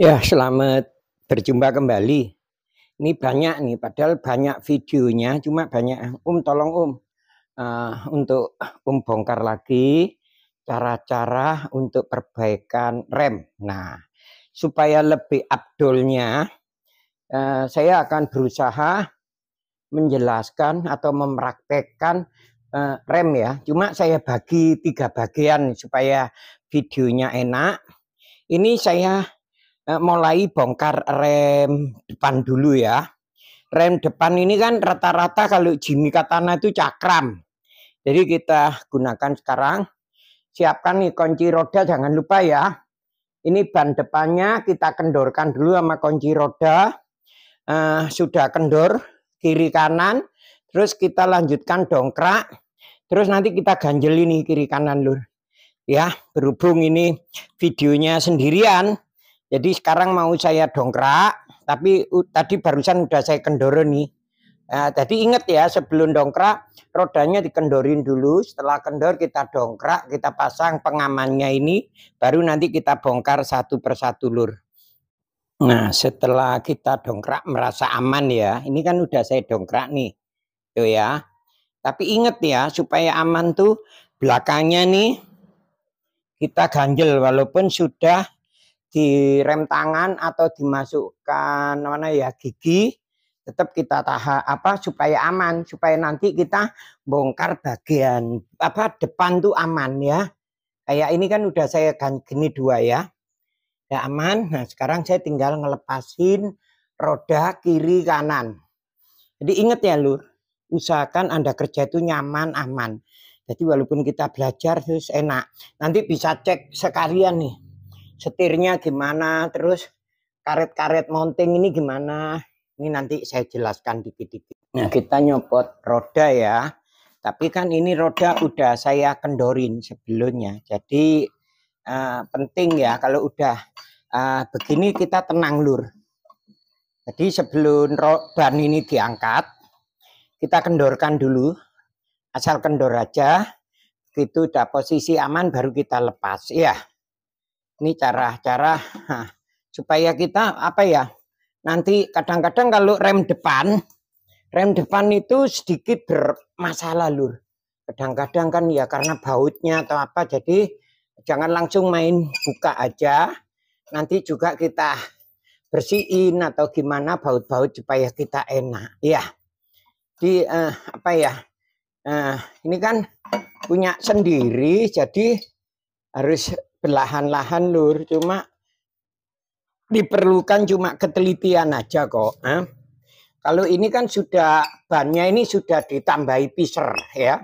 Ya, selamat berjumpa kembali. Ini banyak nih, padahal banyak videonya, cuma banyak. Tolong untuk bongkar lagi cara-cara untuk perbaikan rem. Nah, supaya lebih abdolnya, saya akan berusaha menjelaskan atau mempraktekkan rem ya. Cuma saya bagi 3 bagian supaya videonya enak. Ini saya mulai bongkar rem depan dulu ya. Rem depan ini kan rata-rata kalau Jimmy Katana itu cakram. Jadi kita gunakan sekarang. Siapkan nih kunci roda, jangan lupa ya. Ini ban depannya kita kendorkan dulu sama kunci roda. Sudah kendor kiri kanan. Terus kita lanjutkan dongkrak. Terus nanti kita ganjel ini kiri kanan lur. Ya, berhubung ini videonya sendirian. Jadi sekarang mau saya dongkrak, tapi tadi barusan udah saya kendor nih. Jadi ingat ya, sebelum dongkrak rodanya dikendorin dulu. Setelah kendor kita dongkrak, kita pasang pengamannya ini, baru nanti kita bongkar satu persatu lur. Nah, setelah kita dongkrak merasa aman ya, ini kan udah saya dongkrak nih, tuh ya. Tapi ingat ya, supaya aman tuh belakangnya nih kita ganjel walaupun sudah direm tangan atau dimasukkan mana ya gigi, tetap kita tahan supaya aman, supaya nanti kita bongkar bagian depan tuh aman ya. Kayak ini kan udah saya gini 2 ya. Ya aman. Nah, sekarang saya tinggal ngelepasin roda kiri kanan. Jadi ingat ya lur, usahakan Anda kerja itu nyaman, aman. Jadi walaupun kita belajar terus enak. Nanti bisa cek sekalian nih. Setirnya gimana, terus karet-karet mounting ini gimana. Ini nanti saya jelaskan dikit-dikit. Nah, kita nyopot roda ya. Tapi kan ini roda udah saya kendorin sebelumnya. Jadi penting ya kalau udah begini kita tenang lur. Jadi sebelum ban ini diangkat, kita kendorkan dulu. Asal kendor aja. Gitu udah posisi aman baru kita lepas ya. Ini cara-cara supaya kita nanti kadang-kadang kalau rem depan itu sedikit bermasalah lur. Kadang-kadang kan ya karena bautnya atau apa, jadi jangan langsung main buka aja. Nanti juga kita bersihin atau gimana baut-baut supaya kita enak ya. Di ini kan punya sendiri, jadi harus perlahan-lahan lur, cuma diperlukan cuma ketelitian aja kok. Kalau ini kan sudah bannya ini sudah ditambahi pisser ya,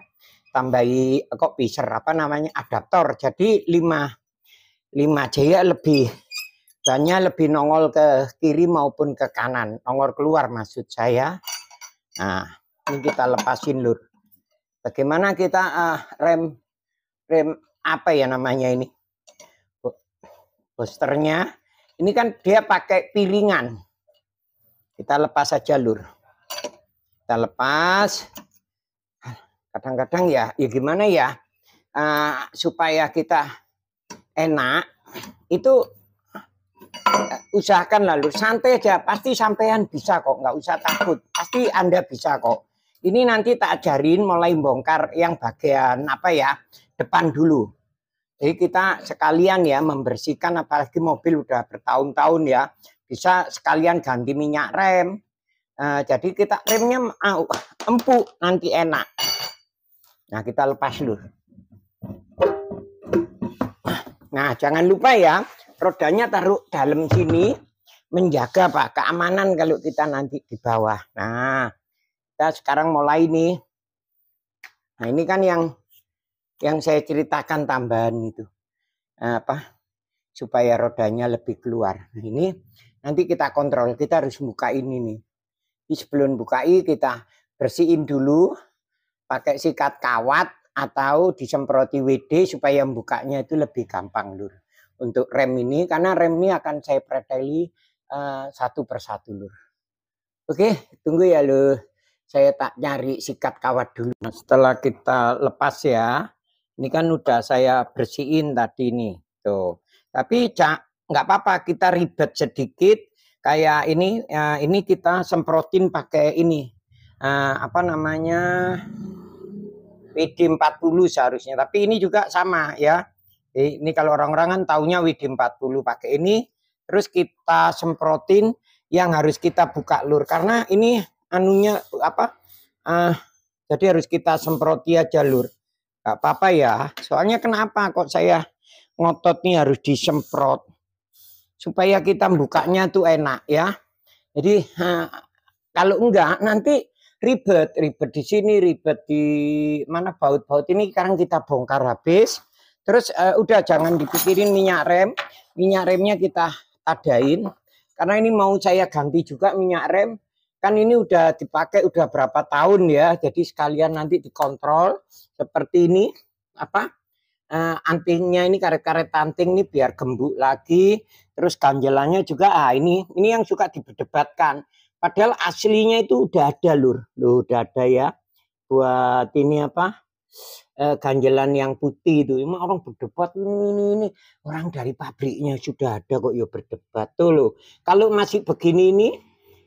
tambahi pisser adaptor, jadi 5 jaya lebih bannya lebih nongol ke kiri maupun ke kanan, nongol keluar maksud saya. Nah ini kita lepasin lur. Bagaimana kita rem ini boosternya ini kan dia pakai piringan, kita lepas saja lur. Kita lepas. Kadang-kadang ya gimana ya supaya kita enak itu usahakan lalu santai aja, pasti sampean bisa kok, nggak usah takut, pasti Anda bisa kok. Ini nanti tak ajarin mulai bongkar yang bagian depan dulu. Jadi kita sekalian ya membersihkan, apalagi mobil udah bertahun-tahun ya, bisa sekalian ganti minyak rem. Jadi kita remnya empuk nanti enak. Nah kita lepas dulu. Nah jangan lupa ya rodanya taruh dalam sini, menjaga keamanan kalau kita nanti di bawah. Nah kita sekarang mulai nih. Nah ini kan yang saya ceritakan tambahan itu supaya rodanya lebih keluar. Nah, ini nanti kita kontrol, kita harus bukain ini. Jadi sebelum bukai kita bersihin dulu pakai sikat kawat atau disemproti WD supaya bukanya itu lebih gampang lur. Untuk rem ini, karena rem ini akan saya preteli satu persatu lur. Oke, tunggu ya lur. Saya tak nyari sikat kawat dulu. Nah, setelah kita lepas ya, ini kan udah saya bersihin tadi nih. Tuh. Tapi nggak apa-apa kita ribet sedikit kayak ini kita semprotin pakai ini apa namanya WD-40 seharusnya, tapi ini juga sama ya. Ini kalau orang-orang kan taunya WD-40 pakai ini, terus kita semprotin yang harus kita buka lur, karena ini anunya apa jadi harus kita semproti aja lur, nggak apa-apa ya. Soalnya kenapa kok saya ngotot nih harus disemprot supaya kita bukanya tuh enak ya. Jadi kalau enggak nanti ribet di sini, ribet di mana baut-baut ini. Sekarang kita bongkar habis. Terus udah jangan dipikirin minyak remnya kita tadain. Karena ini mau saya ganti juga minyak rem. Kan ini udah dipakai udah berapa tahun ya. Jadi sekalian nanti dikontrol seperti ini apa antingnya ini, karet-karet anting ini biar gembuk lagi. Terus ganjelannya juga ini yang suka diperdebatkan. Padahal aslinya itu udah ada lur. Loh, udah ada ya. Buat ini apa? Ganjelan yang putih itu. Emang orang berdebat ini. Orang dari pabriknya sudah ada kok ya berdebat tuh loh. Kalau masih begini ini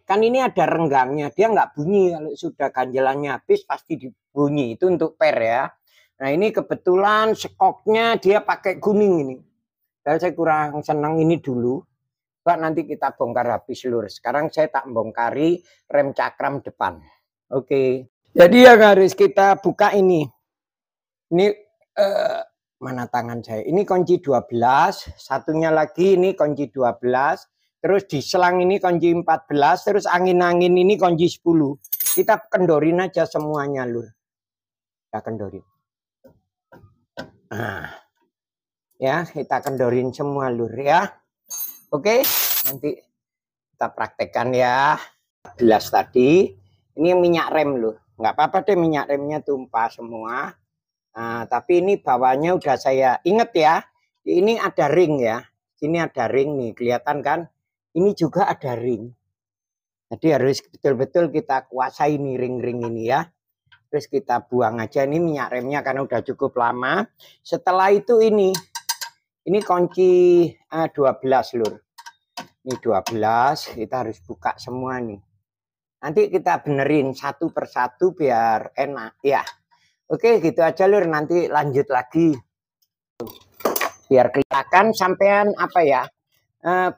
kan ini ada renggangnya, dia nggak bunyi. Kalau sudah ganjelannya habis pasti dibunyi. Itu untuk per ya. Nah ini kebetulan skoknya dia pakai kuning ini. Dan saya kurang senang ini dulu. Pak nanti kita bongkar habis lur. Sekarang saya tak bongkari rem cakram depan. Oke. Jadi yang harus kita buka ini. Ini mana tangan saya? Ini kunci 12. Satunya lagi ini kunci 12. Terus di selang ini kunci 14. Terus angin-angin ini kunci 10. Kita kendorin aja semuanya lur. Kita kendorin. Nah, ya kita kendorin semua lur ya. Oke, nanti kita praktekkan ya. 11 tadi, ini minyak rem loh. Nggak apa-apa deh minyak remnya tumpah semua. Nah, tapi ini bawahnya udah saya inget ya. Ini ada ring ya. Sini ada ring nih, kelihatan kan? Ini juga ada ring. Jadi harus betul-betul kita kuasai nih ring-ring ini ya. Terus kita buang aja ini minyak remnya karena udah cukup lama. Setelah itu ini kunci 12 lur. Ini 12, kita harus buka semua nih. Nanti kita benerin satu persatu biar enak ya. Oke gitu aja lur, nanti lanjut lagi. Biar kelihatan sampean apa ya,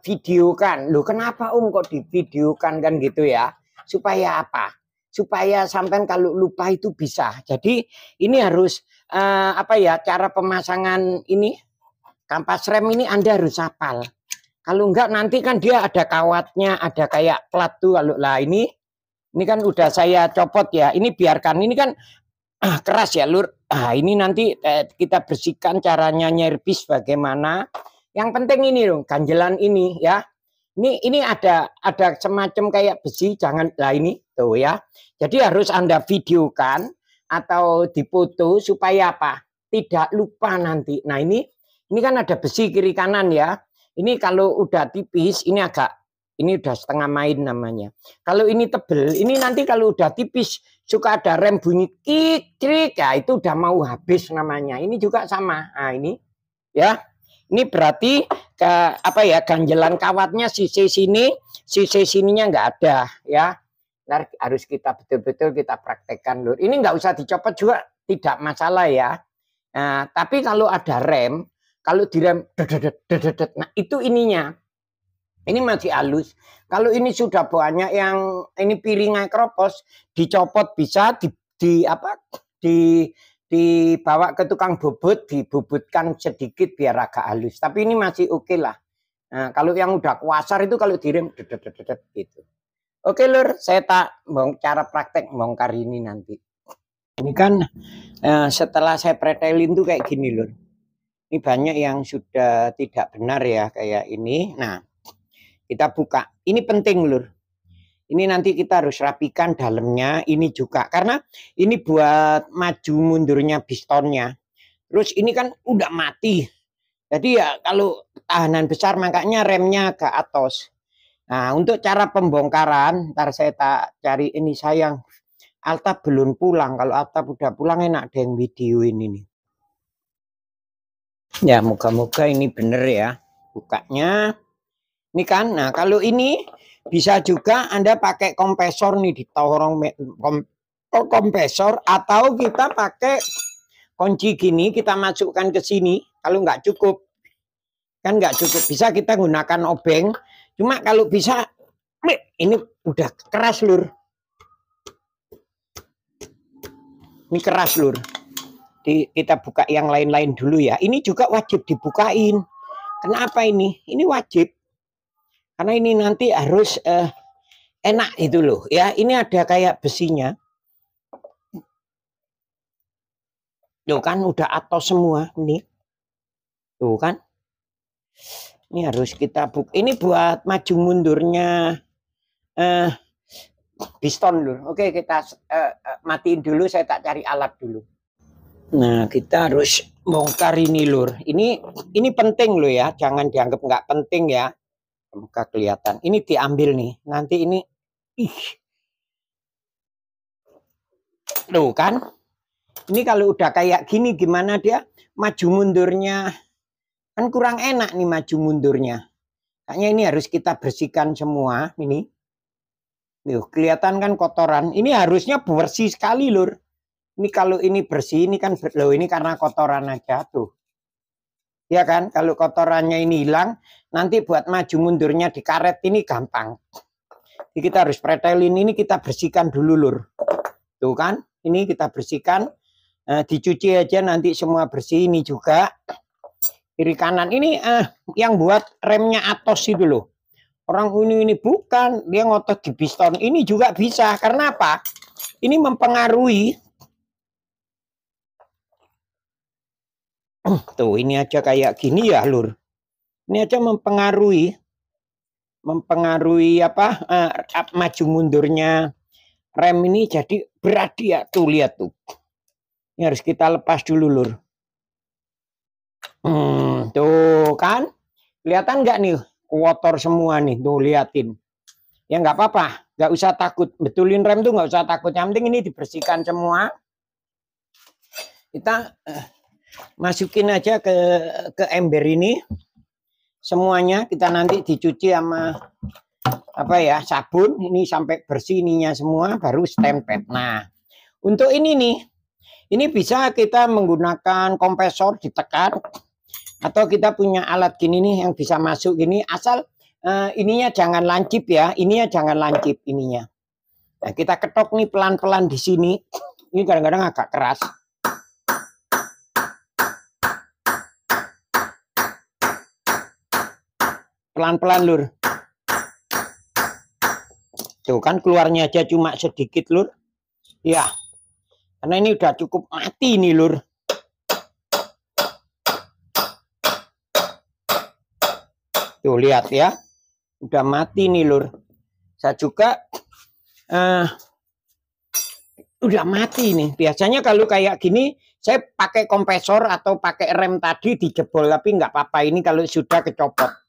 videokan. Loh kenapa kok divideokan kan gitu ya. Supaya apa? Supaya sampean kalau lupa itu bisa. Jadi ini harus apa ya, cara pemasangan ini kampas rem ini Anda harus hafal. Kalau enggak nanti kan dia ada kawatnya, ada kayak plat tuh. Kalau lah ini kan udah saya copot ya. Ini biarkan, ini kan keras ya lur. Ini nanti kita bersihkan, caranya nyerbis bagaimana. Yang penting ini loh, ganjelan ini ya. Ini ada semacam kayak besi, jangan lah ini tuh ya. Jadi harus Anda videokan atau dipoto supaya apa? Tidak lupa nanti. Nah ini kan ada besi kiri kanan ya. Ini kalau udah tipis, ini udah setengah main namanya. Kalau ini tebel, ini nanti kalau udah tipis, suka ada rem bunyi kik-krik, ya itu udah mau habis namanya. Ini juga sama. Nah ini, ya. Ini berarti ganjelan kawatnya sisi sininya nggak ada, ya. Nah, harus kita betul-betul kita praktekkan, lur. Ini nggak usah dicopot juga, tidak masalah ya. Nah, tapi kalau ada rem, kalau direm, nah itu ininya. Ini masih halus. Kalau ini sudah banyak yang ini piringnya keropos, dicopot bisa dibawa ke tukang bobot, dibobotkan sedikit biar agak halus. Tapi ini masih oke lah. Nah, kalau yang udah kuasar itu kalau direm gitu. Oke lur, saya cara praktek bongkar ini nanti. Ini kan setelah saya pretelin tuh kayak gini lur. Ini banyak yang sudah tidak benar ya kayak ini. Nah, kita buka. Ini penting lur. Ini nanti kita harus rapikan dalamnya. Ini juga karena ini buat maju mundurnya pistonnya. Terus ini kan udah mati. Jadi ya kalau tahanan besar makanya remnya ke atas. Nah, untuk cara pembongkaran, ntar saya tak cari ini sayang. Alta belum pulang. Kalau Alta udah pulang enak deh yang video ini nih. Ya moga-moga ini bener ya bukanya. Ini kan, nah kalau ini bisa juga Anda pakai kompresor nih, ditorong kompresor, atau kita pakai kunci gini, kita masukkan ke sini. Kalau nggak cukup, kan nggak cukup, bisa kita gunakan obeng. Cuma kalau bisa, ini udah keras lur. Ini keras lur. Kita buka yang lain-lain dulu ya. Ini juga wajib dibukain. Kenapa ini? Ini wajib. Karena ini nanti harus enak itu loh ya. Ini ada kayak besinya. Tuh kan udah atos semua ini. Tuh kan. Ini harus kita buka. Ini buat maju mundurnya piston loh. Oke, kita matiin dulu, saya tak cari alat dulu. Nah, kita harus bongkar ini lur. Ini penting loh ya. Jangan dianggap nggak penting ya. Semoga kelihatan. Ini diambil nih. Nanti ini tuh kan. Ini kalau udah kayak gini gimana dia maju mundurnya? Kan kurang enak nih maju mundurnya. Kayaknya ini harus kita bersihkan semua ini. Tuh, kelihatan kan kotoran. Ini harusnya bersih sekali lur. Ini kalau ini bersih, ini kan loh, ini karena kotoran aja tuh. Ya kan, kalau kotorannya ini hilang, nanti buat maju mundurnya di karet ini gampang. Jadi kita harus pretelin ini, kita bersihkan dulu lur. Tuh kan, ini kita bersihkan, dicuci aja nanti semua bersih. Ini juga kiri kanan. Ini yang buat remnya atos itu loh. Orang ini bukan, dia ngotot di piston. Ini juga bisa, karena apa? Ini mempengaruhi. Tuh, ini aja kayak gini ya lur. Ini aja mempengaruhi apa maju mundurnya rem ini jadi berat dia. Tuh lihat tuh. Ini harus kita lepas dulu lur. Tuh kan. Kelihatan nggak nih kotor semua nih. Tuh liatin. Ya nggak apa-apa. Nggak usah takut. Betulin rem tuh nggak usah takut. Yang penting ini dibersihkan semua. Kita masukin aja ke ember ini. Semuanya kita nanti dicuci sama apa ya, sabun. Ini sampai bersih ininya semua, baru stempel. Nah, untuk ini nih, ini bisa kita menggunakan kompresor ditekan, atau kita punya alat gini nih yang bisa masuk gini, asal ininya jangan lancip ya, ininya jangan lancip ininya. Nah, kita ketok nih pelan-pelan di sini. Ini kadang-kadang agak keras. Pelan-pelan lur. Tuh kan keluarnya aja cuma sedikit lur. Ya. Karena ini udah cukup mati nih lur. Tuh lihat ya. Udah mati nih lur. Saya juga udah mati nih. Biasanya kalau kayak gini saya pakai kompresor atau pakai rem tadi dijebol, tapi nggak apa-apa ini kalau sudah kecopot.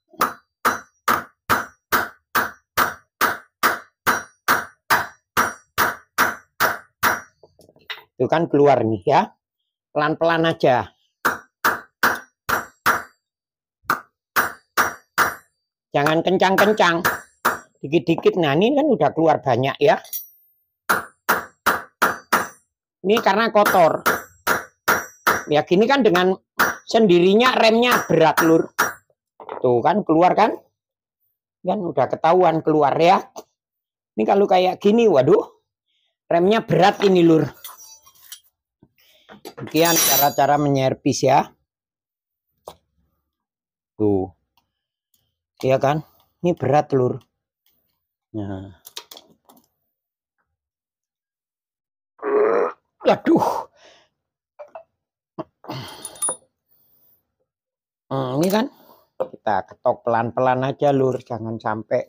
Itu kan keluar nih ya. Pelan-pelan aja. Jangan kencang-kencang. Dikit-dikit. Nah ini kan udah keluar banyak ya. Ini karena kotor. Ya gini kan dengan sendirinya remnya berat lur. Tuh kan keluar kan. Kan udah ketahuan keluar ya. Ini kalau kayak gini waduh. Remnya berat ini lur. Sekian cara-cara menyervis ya. Tuh. Iya kan? Ini berat lur. Nah. Aduh. Ini kan kita ketok pelan-pelan aja lur. Jangan sampai.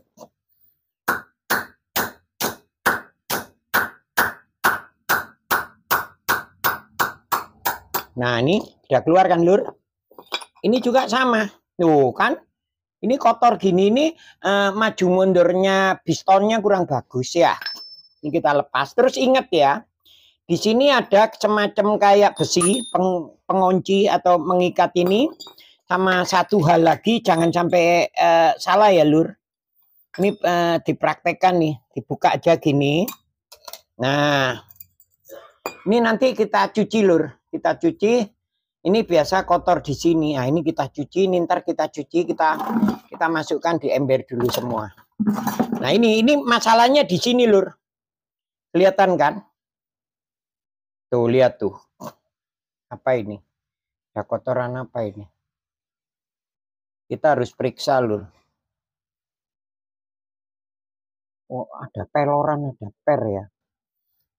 Nah ini udah keluar kan lur. Ini juga sama. Tuh kan. Ini kotor gini ini maju mundurnya pistonnya kurang bagus ya. Ini kita lepas. Terus ingat ya. Di sini ada semacam kayak besi pengunci atau mengikat ini. sama satu hal lagi, jangan sampai salah ya lur. Ini dipraktekkan nih, dibuka aja gini. Nah, ini nanti kita cuci lur, kita cuci. Ini biasa kotor di sini. Nah, ini kita cuci, ini ntar kita cuci, kita masukkan di ember dulu semua. Nah, ini masalahnya di sini lur. Kelihatan kan? Tuh, lihat tuh. Apa ini? Ada kotoran apa ini? Kita harus periksa lur. Oh, ada peloran, ada per ya.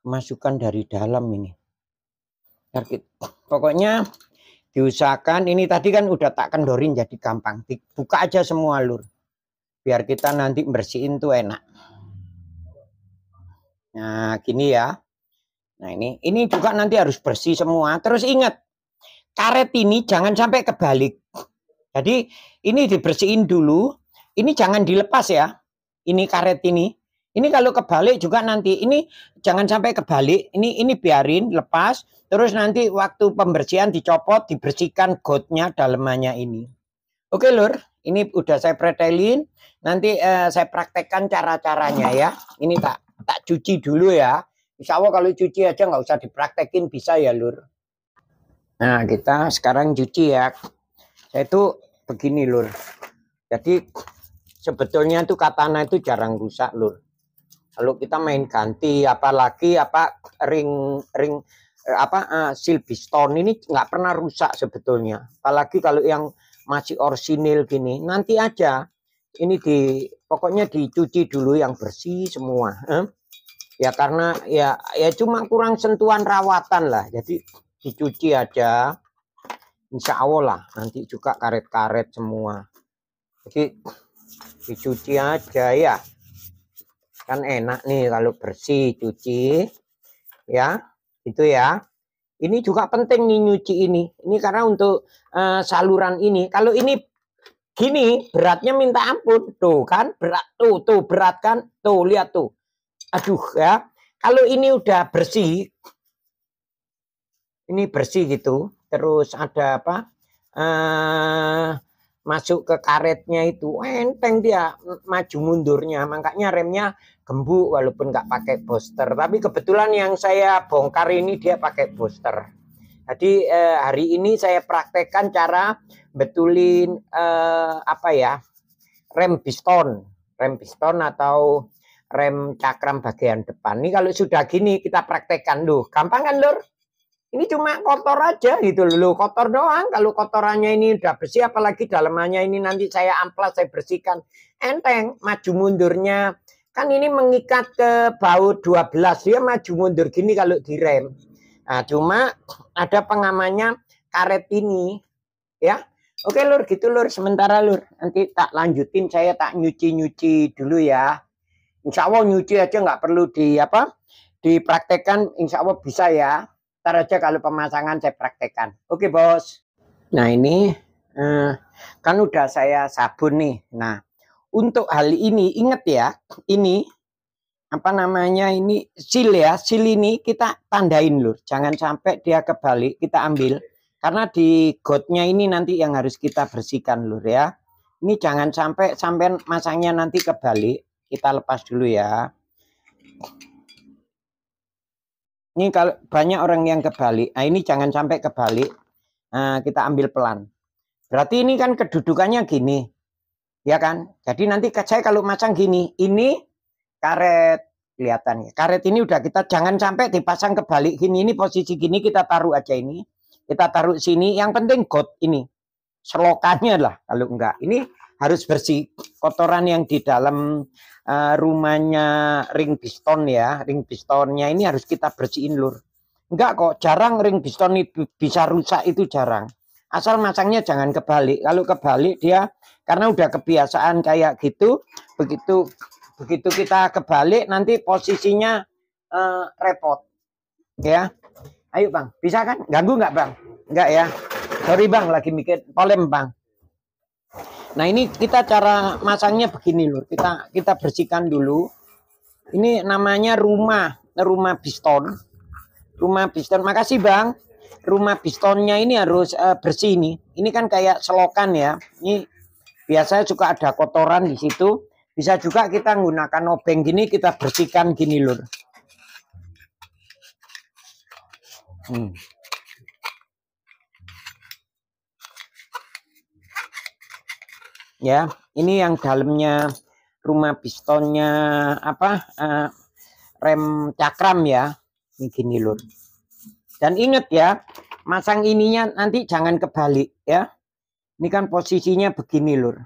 Masukan dari dalam ini. Pokoknya diusahakan, ini tadi kan udah tak kendorin jadi gampang. Dibuka aja semua lur. Biar kita nanti bersihin tuh enak. Nah, gini ya. Nah, ini juga nanti harus bersih semua. Terus ingat, karet ini jangan sampai kebalik. Jadi ini dibersihin dulu. Ini jangan dilepas ya. Ini karet ini. Ini kalau kebalik juga nanti. Ini jangan sampai kebalik. Ini biarin lepas. Terus nanti waktu pembersihan dicopot, dibersihkan gotnya dalemannya ini. Oke lur, ini udah saya pretelin. Nanti saya praktekkan cara-caranya ya. Ini tak cuci dulu ya. Insya Allah kalau cuci aja nggak usah dipraktekin bisa ya lur. Nah kita sekarang cuci ya. Saya itu begini lur. Jadi sebetulnya tuh katana itu jarang rusak lur. Kalau kita main ganti apalagi ring silbiston ini nggak pernah rusak sebetulnya. Apalagi kalau yang masih orsinil gini, nanti aja ini pokoknya dicuci dulu yang bersih semua. Ya karena ya cuma kurang sentuhan rawatan lah. Jadi dicuci aja. Insya Allah lah nanti juga karet-karet semua. Jadi dicuci aja ya. Kan enak nih kalau bersih cuci. Ya, itu ya. Ini juga penting nih nyuci ini. Ini karena untuk saluran ini. Kalau ini gini beratnya minta ampun. Tuh kan berat. Tuh berat kan. Tuh lihat tuh. Aduh ya. Kalau ini udah bersih. Ini bersih gitu. Terus ada apa? Masuk ke karetnya itu enteng dia maju mundurnya, makanya remnya gembuk walaupun nggak pakai booster. Tapi kebetulan yang saya bongkar ini dia pakai booster. Jadi hari ini saya praktekkan cara betulin rem piston atau rem cakram bagian depan. Ini kalau sudah gini kita praktekkan loh, gampang kan lur? Ini cuma kotor aja gitu loh, kotor doang. Kalau kotorannya ini udah bersih, apalagi dalamannya ini nanti saya amplas, saya bersihkan. Enteng, maju mundurnya. Kan ini mengikat ke baut 12, dia maju mundur gini kalau direm. Nah, cuma ada pengamannya karet ini. Ya, oke lur, gitu lur. Sementara lur, nanti tak lanjutin, saya tak nyuci-nyuci dulu ya. Insya Allah nyuci aja nggak perlu dipraktekkan, insya Allah bisa ya. Ntar aja kalau pemasangan saya praktekkan. Oke bos. Nah ini kan udah saya sabun nih. Nah untuk hal ini ingat ya, ini apa namanya, ini seal ya. Seal ini kita tandain lur. Jangan sampai dia kebalik, kita ambil. Karena di gotnya ini nanti yang harus kita bersihkan lur ya. Ini jangan sampai masangnya nanti kebalik. Kita lepas dulu ya. Ini kalau banyak orang yang kebalik, nah ini jangan sampai kebalik. Nah, kita ambil pelan. Berarti ini kan kedudukannya gini, ya kan? Jadi nanti saya kalau masang gini, ini karet kelihatan ya. Karet ini udah kita jangan sampai dipasang kebalik gini. Ini posisi gini kita taruh aja ini. Kita taruh sini. Yang penting got ini, selokannya lah. Kalau enggak, ini harus bersih. Kotoran yang di dalam rumahnya ring piston ya, ring pistonnya ini harus kita bersihin lur. Enggak kok, jarang ring piston itu bisa rusak, itu jarang. Asal masangnya jangan kebalik. Kalau kebalik dia karena udah kebiasaan kayak gitu, begitu kita kebalik nanti posisinya repot. Ya. Ayo Bang, bisa kan? Ganggu nggak Bang? Enggak ya. Sorry Bang, lagi mikir polem Bang. Nah ini kita cara masangnya begini lur, kita bersihkan dulu. Ini namanya rumah piston. Rumah piston, makasih Bang. rumah pistonnya ini harus bersih nih. Ini kan kayak selokan ya. Ini biasanya suka ada kotoran di situ. Bisa juga kita menggunakan obeng gini, kita bersihkan gini lur. Ya, ini yang dalamnya rumah pistonnya apa rem cakram ya. Ini gini lur. Dan ingat ya, masang ininya nanti jangan kebalik ya. Ini kan posisinya begini lur.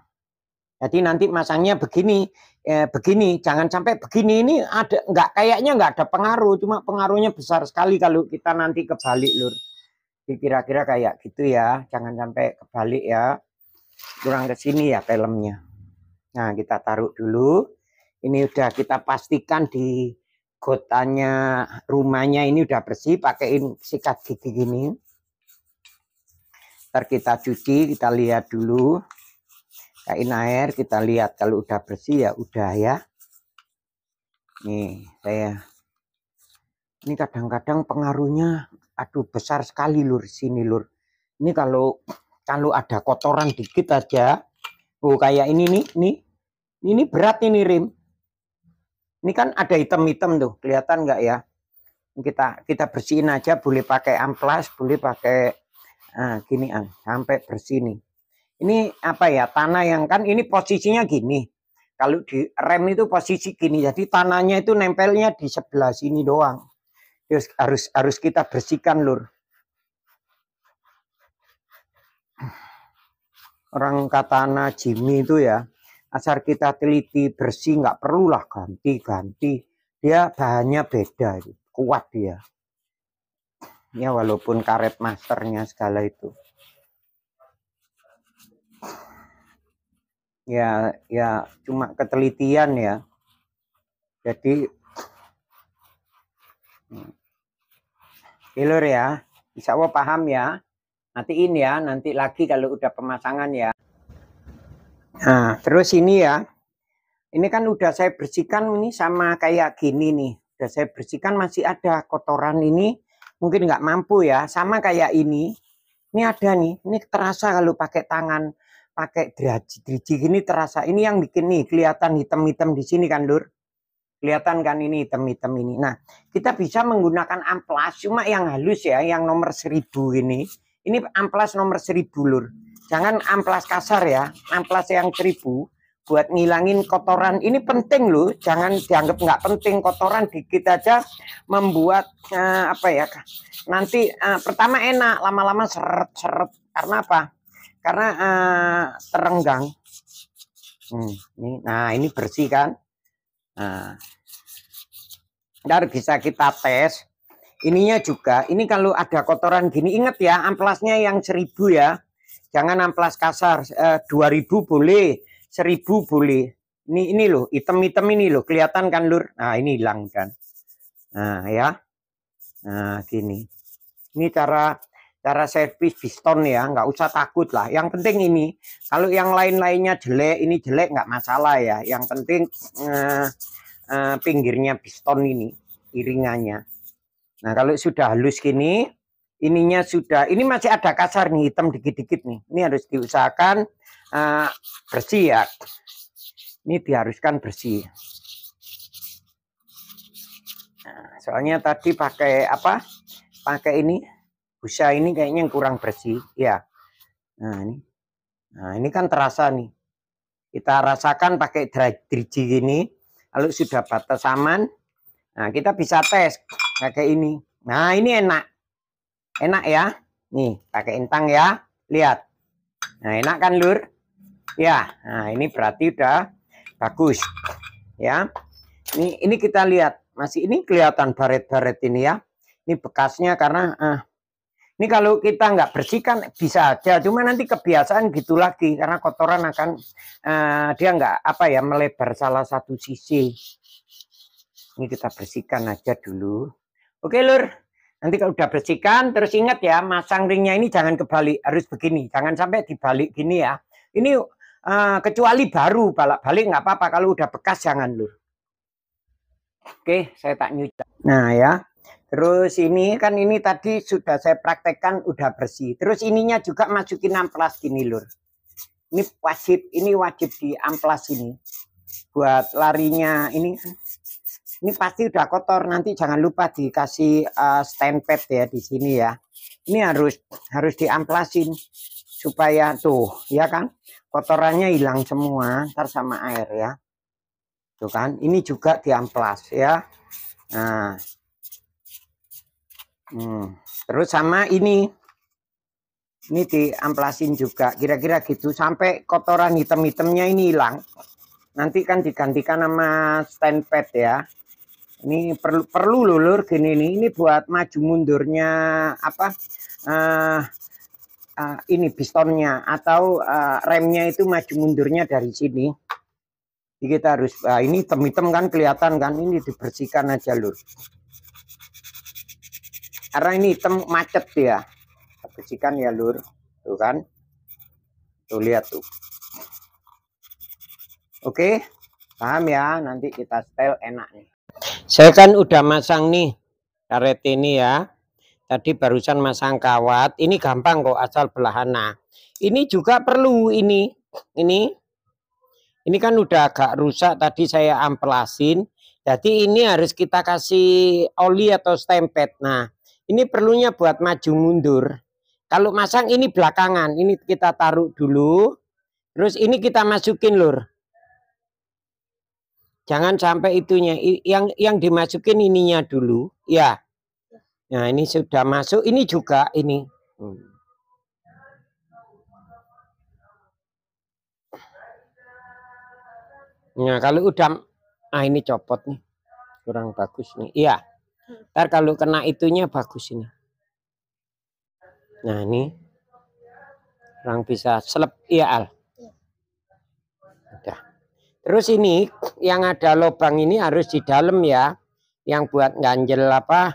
Jadi nanti masangnya begini, begini, jangan sampai begini. Ini ada kayaknya nggak ada pengaruh, cuma pengaruhnya besar sekali kalau kita nanti kebalik lur. Kira-kira kayak gitu ya, jangan sampai kebalik ya. Kurang ke sini ya filmnya. Nah kita taruh dulu. Ini udah kita pastikan di gotanya rumahnya ini udah bersih, pakaiin sikat gigi gini. Ntar kita cuci, kita lihat dulu. Kain air, kita lihat kalau udah bersih ya udah ya. Nih saya. Ini kadang-kadang pengaruhnya aduh besar sekali lur sini lur. Ini kalau ada kotoran dikit aja. Oh kayak ini nih, ini berat ini rim. Ini kan ada hitam-hitam tuh, kelihatan nggak ya? Kita bersihin aja, boleh pakai amplas, boleh pakai ginian sampai bersih nih. Ini apa ya, tanah yang kan ini posisinya gini. Kalau di rem itu posisi gini, jadi tanahnya itu nempelnya di sebelah sini doang. Terus harus kita bersihkan lur. Orang kata anak Jimmy itu ya, asal kita teliti bersih nggak perlulah ganti-ganti. Dia bahannya beda, kuat dia. Ya walaupun karet masternya segala itu. Ya cuma ketelitian ya. Jadi lur ya, insya Allah paham ya. Nantiin ya, nanti lagi kalau udah pemasangan ya. Nah, terus ini ya. Ini kan udah saya bersihkan ini sama kayak gini nih. Udah saya bersihkan masih ada kotoran ini. Mungkin nggak mampu ya. Sama kayak ini. Ini ada nih. Ini terasa kalau pakai tangan. Pakai driji gini terasa. Ini yang bikin nih kelihatan hitam-hitam di sini kan lur. Kelihatan kan ini hitam-hitam ini. Nah kita bisa menggunakan amplas. Cuma yang halus ya. Yang nomor 1000 ini. Ini amplas nomor 1000 lur. Jangan amplas kasar ya. Amplas yang 1000 buat ngilangin kotoran. Ini penting loh. Jangan dianggap nggak penting. Kotoran dikit aja membuat apa ya. Nanti pertama enak. Lama-lama seret-seret. Karena apa? Karena terenggang. Nah ini bersih kan. Nah, ntar bisa kita tes. Ininya juga, ini kalau ada kotoran gini, ingat ya, amplasnya yang 1000 ya. Jangan amplas kasar, 2000 boleh, 1000 boleh. Ini loh, hitam-hitam ini loh, kelihatan kan lur? Nah ini hilang kan. Nah ya, nah gini. Ini cara servis piston ya, nggak usah takut lah. Yang penting ini, kalau yang lain-lainnya jelek, ini jelek nggak masalah ya. Yang penting pinggirnya piston ini, iringannya. Nah kalau sudah halus gini, ininya sudah, ini masih ada kasar nih, hitam dikit-dikit nih. Ini harus diusahakan bersih ya. Ini diharuskan bersih. Nah, soalnya tadi pakai apa? Pakai ini, busa ini kayaknya yang kurang bersih. Ya. Nah ini kan terasa nih. Kita rasakan pakai driji gini. Kalau sudah batas aman, nah kita bisa tes pakai ini. Nah ini enak ya. Nih pakai intang ya, lihat. Nah enak kan lur ya. Nah ini berarti udah bagus ya. Ini kita lihat masih ini kelihatan baret-baret ini ya. Ini bekasnya karena ini kalau kita nggak bersihkan bisa aja, cuma nanti kebiasaan gitu lagi karena kotoran akan dia nggak apa ya melebar salah satu sisi. Ini kita bersihkan aja dulu. Oke lur, nanti kalau udah bersihkan terus ingat ya, masang ringnya ini jangan kebalik, harus begini, jangan sampai dibalik gini ya. Ini kecuali baru balik nggak apa-apa, kalau udah bekas jangan lur. Oke, saya tak nyuci. Nah ya, Terus ini kan ini tadi sudah saya praktekkan udah bersih. Terus ininya juga masukin amplas gini lur. Ini wajib di amplas ini. Buat larinya ini pasti udah kotor. Nanti jangan lupa dikasih stand pad ya di sini ya. Ini harus diamplasin supaya tuh ya kan kotorannya hilang semua ntar sama air ya. Tuh kan ini juga diamplas ya. Nah. Terus sama ini diamplasin juga kira-kira gitu sampai kotoran hitam-hitamnya ini hilang. Nanti kan digantikan sama stand pad ya. Ini perlu lulur gini nih. Ini buat maju mundurnya apa? Ini pistonnya atau remnya itu maju mundurnya dari sini. Jadi kita harus ini hitam-hitam kan kelihatan kan, ini dibersihkan aja lur. Karena ini hitam macet ya. Bersihkan ya lur. Tuh kan. Tuh lihat tuh. Oke. Paham ya, nanti kita setel enak nih. Saya kan udah masang nih karet ini ya. Tadi barusan masang kawat. Ini gampang kok asal belahana. Ini juga perlu ini. Ini kan udah agak rusak tadi saya amplasin. Jadi ini harus kita kasih oli atau stempet. Nah, ini perlunya buat maju mundur. Kalau masang ini belakangan, ini kita taruh dulu. Terus ini kita masukin lur. Jangan sampai itunya, yang dimasukin ininya dulu. Ya. Nah ini sudah masuk, ini juga ini. Nah kalau udah, ini copot nih. Kurang bagus nih. Iya. Ntar kalau kena itunya bagus ini. Nah ini orang bisa selep, iya Al. Udah. Terus ini yang ada lubang ini harus di dalam ya, yang buat ganjel apa?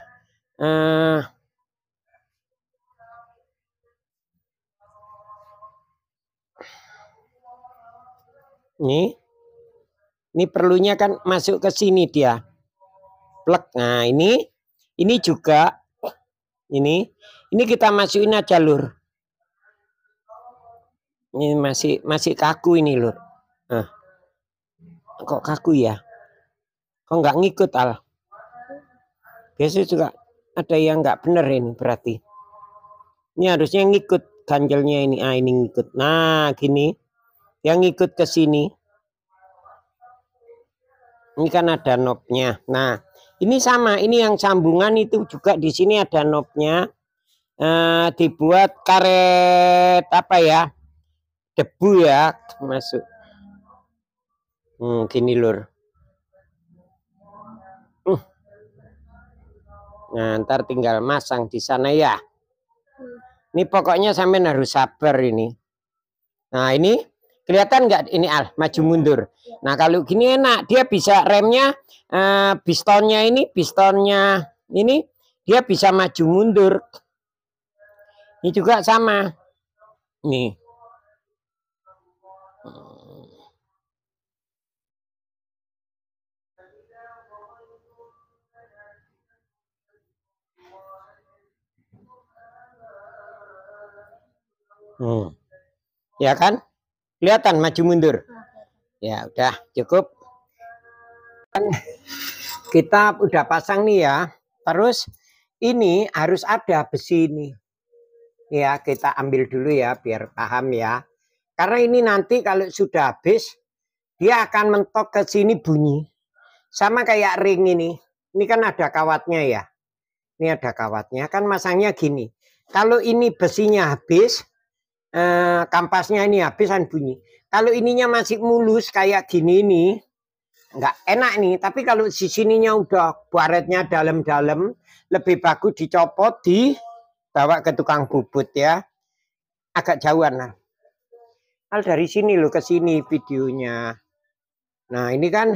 Ini perlunya kan masuk ke sini dia, plek. Nah ini juga ini kita masukin aja lur. Ini masih kaku ini lur. Nah, kok kaku ya? Kok nggak ngikut Al? Biasanya juga ada yang nggak bener ini berarti. Ini harusnya ngikut ganjelnya ini. Ini ngikut. Nah gini, yang ngikut ke sini. Ini kan ada knobnya. Nah ini sama. Ini yang sambungan itu juga di sini ada knobnya. Dibuat karet apa ya? Debu ya masuk. Gini lur. Nah ntar tinggal masang di sana ya. Ini pokoknya sampai harus sabar ini. Nah ini kelihatan nggak ini Al maju mundur. Nah kalau gini enak, dia bisa remnya pistonnya ini dia bisa maju mundur. Ini juga sama. Nih. Ya kan? Kelihatan maju mundur. Ya udah cukup. Kita udah pasang nih ya. Terus ini harus ada besi ini. Ya kita ambil dulu ya biar paham ya. Karena ini nanti kalau sudah habis dia akan mentok ke sini bunyi. Sama kayak ring ini. Ini kan ada kawatnya ya. Ini ada kawatnya kan masangnya gini. Kalau ini besinya habis, kampasnya ini habis kan bunyi. Kalau ininya masih mulus kayak gini nih, nggak enak nih. Tapi kalau di sininya udah baretnya dalam-dalam, lebih bagus dicopot, dibawa ke tukang bubut ya. Agak jauhan lah. Dari sini loh ke sini videonya. Nah ini kan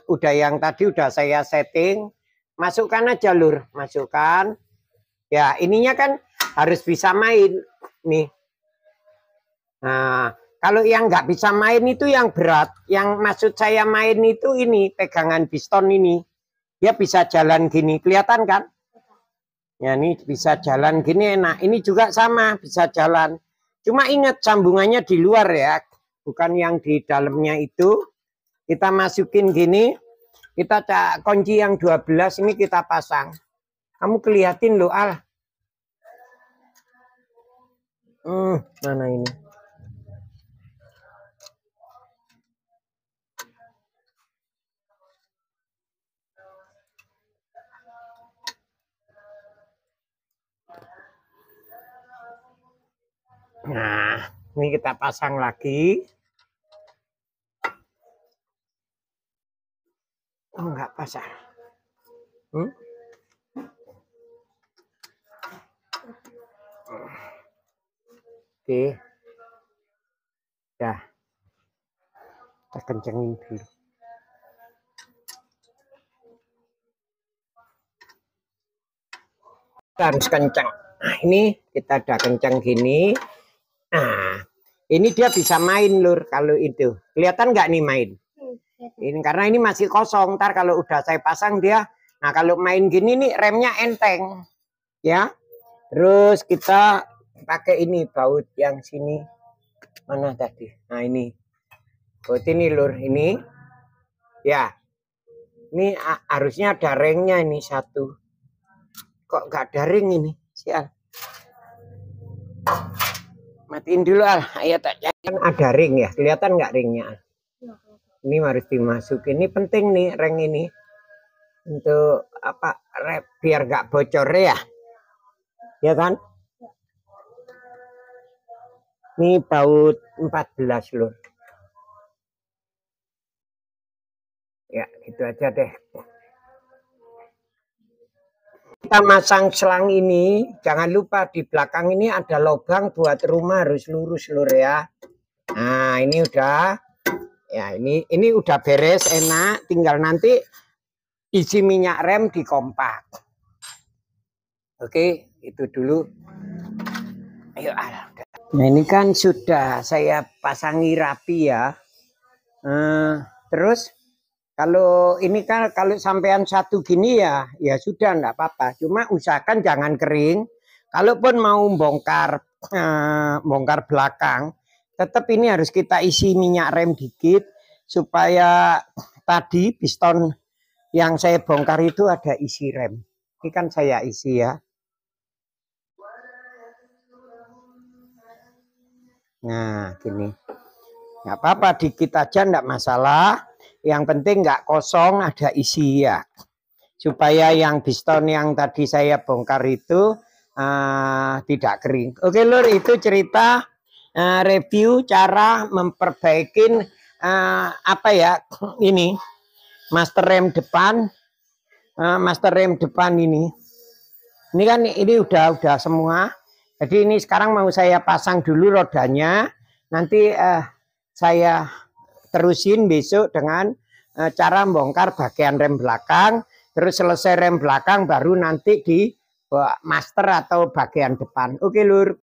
udah yang tadi udah saya setting. Masukkan aja lur, masukkan. Ya ininya kan harus bisa main nih. Nah kalau yang nggak bisa main itu yang berat. Yang maksud saya main itu ini pegangan piston ini. Dia bisa jalan gini, kelihatan kan? Ya ini bisa jalan gini enak. Ini juga sama bisa jalan. Cuma ingat sambungannya di luar ya, bukan yang di dalamnya itu. Kita masukin gini, kita kunci yang 12 ini kita pasang. Kamu kelihatin loh Al. Mana ini? Nah, ini kita pasang lagi. Oh, enggak pasang. Oke. Ya. Kita kencengin dulu. Kita harus kencang. Nah, ini kita udah kencang gini. Nah, ini dia bisa main lur kalau itu. Kelihatan nggak nih main? Ini karena ini masih kosong. Ntar kalau udah saya pasang dia. Nah, kalau main gini nih remnya enteng. Ya. Terus kita pakai ini baut yang sini. Mana tadi? Nah, ini. Baut ini lur, ini. Ya. Ini harusnya ada ringnya ini satu. Kok nggak ada ring ini? Sial. Matiin dulu Al. Ayo tak kan ada ring ya. Kelihatan nggak ringnya Al? Ini harus dimasukin. Ini penting nih ring ini. Untuk apa? Biar nggak bocor ya. Ya kan? Ini baut 14 lur. Ya, gitu aja deh. Kita masang selang ini, jangan lupa di belakang ini ada lubang buat rumah harus lurus lur ya. Nah, ini udah. Ya, ini udah beres enak, tinggal nanti isi minyak rem di kompak. Oke, itu dulu. Ayo Al. Nah, ini kan sudah saya pasangi rapi ya. Terus kalau ini kan kalau sampean satu gini ya sudah enggak apa-apa. Cuma usahakan jangan kering. Kalaupun mau bongkar belakang, tetap ini harus kita isi minyak rem dikit supaya tadi piston yang saya bongkar itu ada isi rem. Ini kan saya isi ya. Nah, gini. Nggak apa-apa, dikit aja enggak masalah. Yang penting nggak kosong, ada isi ya. Supaya yang piston yang tadi saya bongkar itu tidak kering. Oke lur, itu cerita review cara memperbaikin apa ya ini master rem depan. Master rem depan ini kan ini udah semua. Jadi ini sekarang mau saya pasang dulu rodanya. Nanti saya terusin besok dengan cara bongkar bagian rem belakang. Terus selesai rem belakang baru nanti di master atau bagian depan. Oke lur.